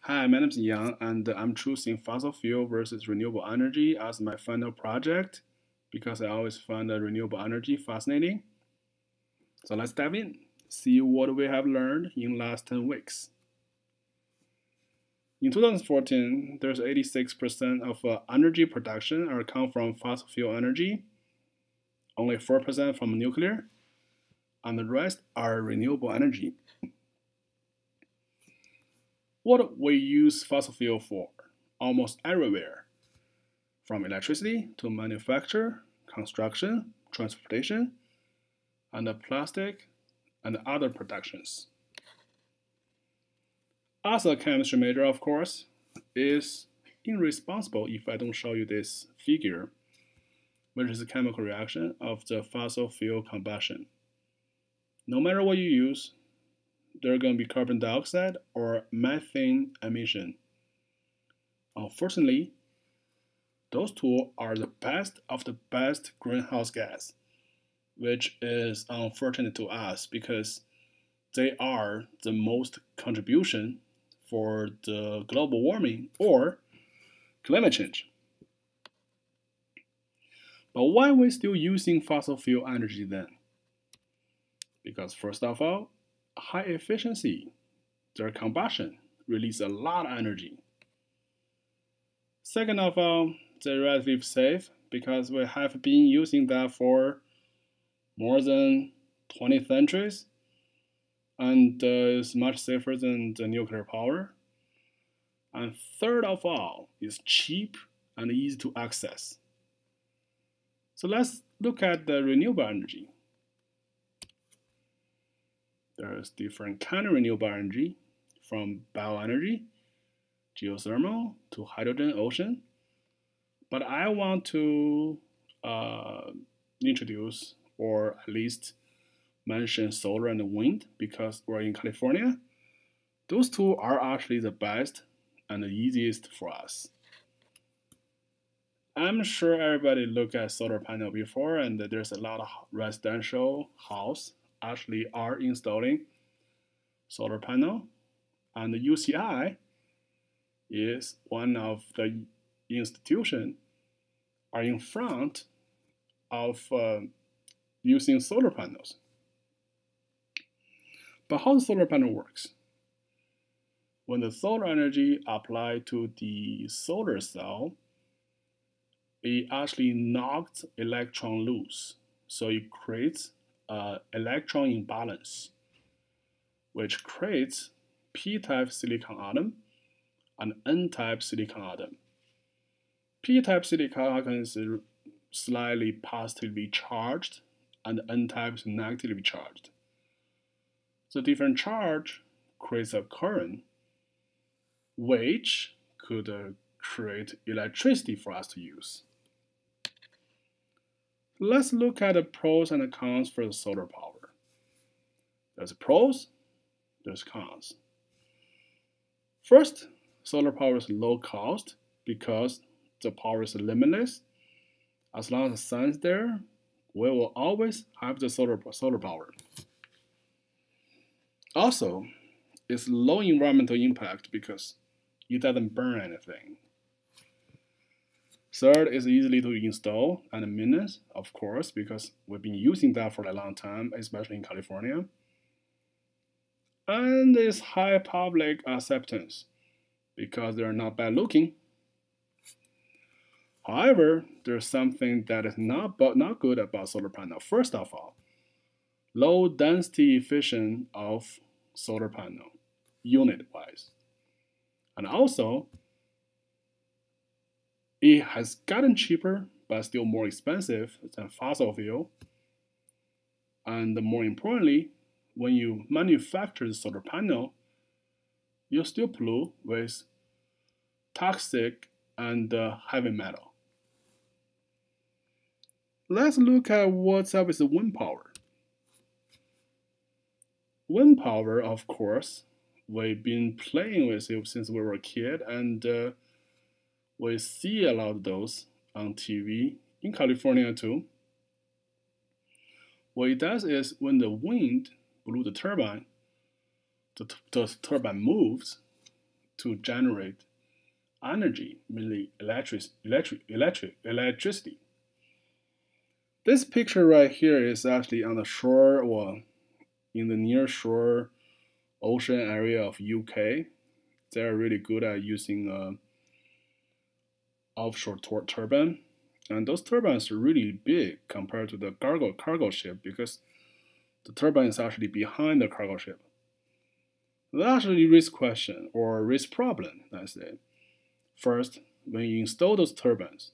Hi, my name is Yang, and I'm choosing fossil fuel versus renewable energy as my final project because I always find the renewable energy fascinating. So let's dive in, see what we have learned in last 10 weeks. In 2014, there's 86% of energy production are come from fossil fuel energy, only 4% from nuclear, and the rest are renewable energy. What we use fossil fuel for? Almost everywhere, from electricity to manufacture, construction, transportation, and plastic and other productions. As a chemistry major, of course, is irresponsible if I don't show you this figure, which is a chemical reaction of the fossil fuel combustion. No matter what you use, there's going to be carbon dioxide or methane emission. Unfortunately, those two are the best of the best greenhouse gas, which is unfortunate to us because they are the most contribution for the global warming or climate change. But why are we still using fossil fuel energy then? Because first of all, high efficiency, their combustion release a lot of energy. Second of all, they're relatively safe because we have been using that for more than 20 centuries and is much safer than the nuclear power. And third of all, is cheap and easy to access. So let's look at the renewable energy. There's different kind of renewable energy, from bioenergy, geothermal, to hydrogen ocean. But I want to introduce, or at least mention, solar and wind because we're in California. Those two are actually the best and the easiest for us. I'm sure everybody looked at solar panel before, and there's a lot of residential house actually are installing solar panel, and the UCI is one of the institution are in front of using solar panels. But how the solar panel works? When the solar energy applied to the solar cell, it actually knocks electron loose. So it creates an electron imbalance, which creates p-type silicon atom and n-type silicon atom. P-type silicon atom is slightly positively charged and n-type is negatively charged. The different charge creates a current which could create electricity for us to use. Let's look at the pros and the cons for the solar power. There's pros, there's cons. First, solar power is low cost because the power is limitless. As long as the sun is there, we will always have the solar power. Also, it's low environmental impact because it doesn't burn anything. Third is easily to install and maintenance, of course, because we've been using that for a long time, especially in California. And it's high public acceptance because they're not bad looking. However, there's something that is not good about solar panel. First of all, low density efficient of solar panel, unit-wise. And also, it has gotten cheaper, but still more expensive than fossil fuel. And more importantly, when you manufacture the solar panel, you still pollute with toxic and heavy metal. Let's look at what's up with the wind power. Wind power, of course, we've been playing with it since we were a kid, and we see a lot of those on TV in California too. What it does is when the wind blew the turbine, the turbine moves, to generate energy, mainly electricity. This picture right here is actually on the shore or in the near shore ocean area of UK. They're really good at using offshore turbine, and those turbines are really big compared to the cargo ship because the turbine is actually behind the cargo ship. That actually raises question or raise problem, let's say. First, when you install those turbines,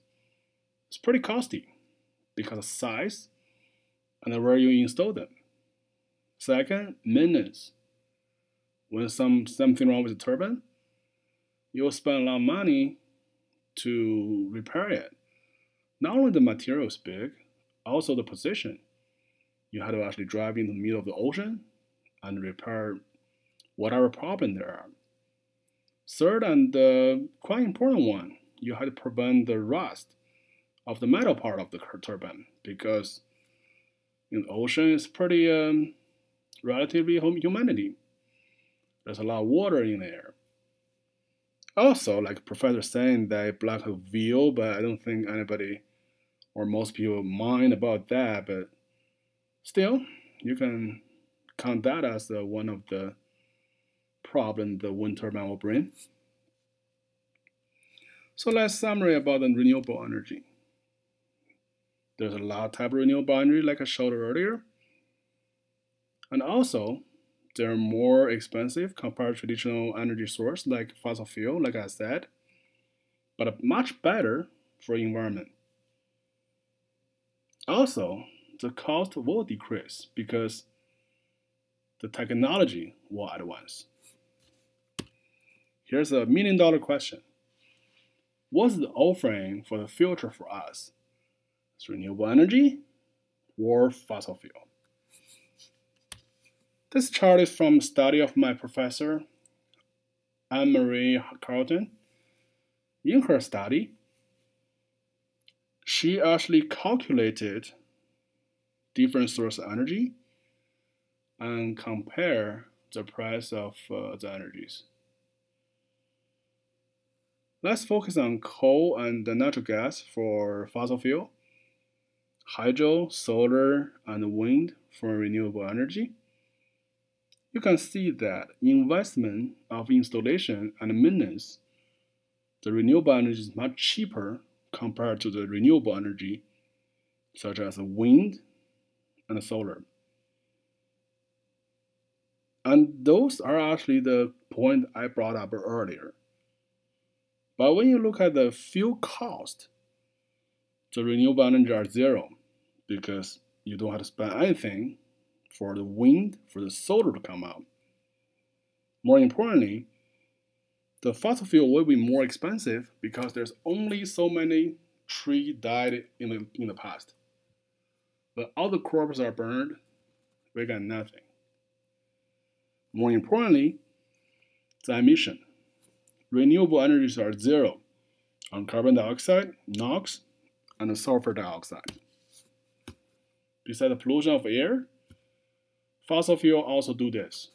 it's pretty costly because of size and where you install them. Second, maintenance. When something wrong with the turbine, you'll spend a lot of money to repair it. Not only the material is big, also the position. You have to actually drive into the middle of the ocean and repair whatever problem there are. Third, and the quite important one, you have to prevent the rust of the metal part of the turbine because in the ocean it's pretty relatively humidity. There's a lot of water in the air. Also, like Professor saying that black veil, but I don't think anybody or most people mind about that. But still, you can count that as one of the problems the wind turbine will bring. So let's summary about the renewable energy. There's a lot of type of renewable energy, like I showed earlier. And also, they're more expensive compared to traditional energy source like fossil fuel, like I said, but much better for the environment. Also, the cost will decrease because the technology will advance. Here's a $1 million question. What's the offering for the future for us? It's renewable energy or fossil fuel? This chart is from a study of my professor, Anne-Marie Carlton. In her study, she actually calculated different source of energy and compare the price of the energies. Let's focus on coal and natural gas for fossil fuel, hydro, solar, and wind for renewable energy. You can see that investment of installation and maintenance, the renewable energy is much cheaper compared to the renewable energy such as wind and solar. And those are actually the point I brought up earlier. But when you look at the fuel cost, the renewable energy are zero because you don't have to spend anything for the wind, for the solar to come out. More importantly, the fossil fuel will be more expensive because there's only so many trees died in the past. But all the crops are burned, we got nothing. More importantly, the emission. Renewable energies are zero on carbon dioxide, NOx, and sulfur dioxide. Besides the pollution of air, fossil fuel also do this.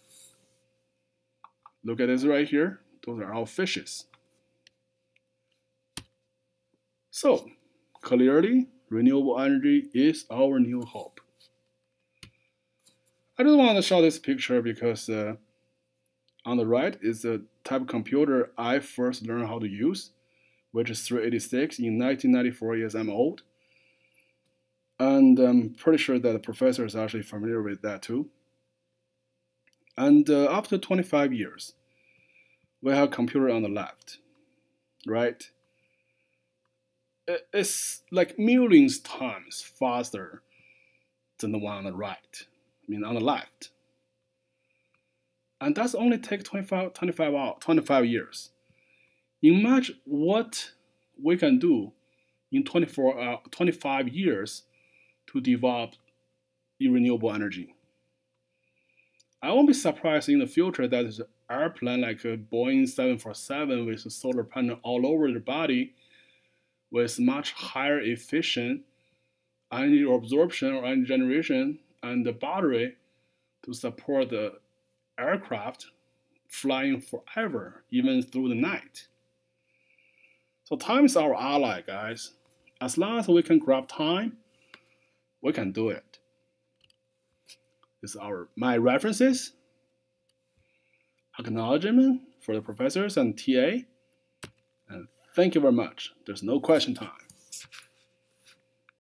Look at this right here. Those are all fishes. So, clearly, renewable energy is our new hope. I just want to show this picture because on the right is the type of computer I first learned how to use, which is 386 in 1994. Yes, I'm old. And I'm pretty sure that the professor is actually familiar with that too. And after 25 years, we have a computer on the left, right? It's like millions times faster than the one on the right. I mean, on the left. And that's only take 25 years. Imagine what we can do in 25 years to develop renewable energy. I won't be surprised in the future that there's an airplane like a Boeing 747 with a solar panel all over the body with much higher efficient energy absorption or energy generation and the battery to support the aircraft flying forever, even through the night. So time is our ally, guys. As long as we can grab time, we can do it. This is my references, acknowledgement for the professors and TA, and thank you very much. There's no question time.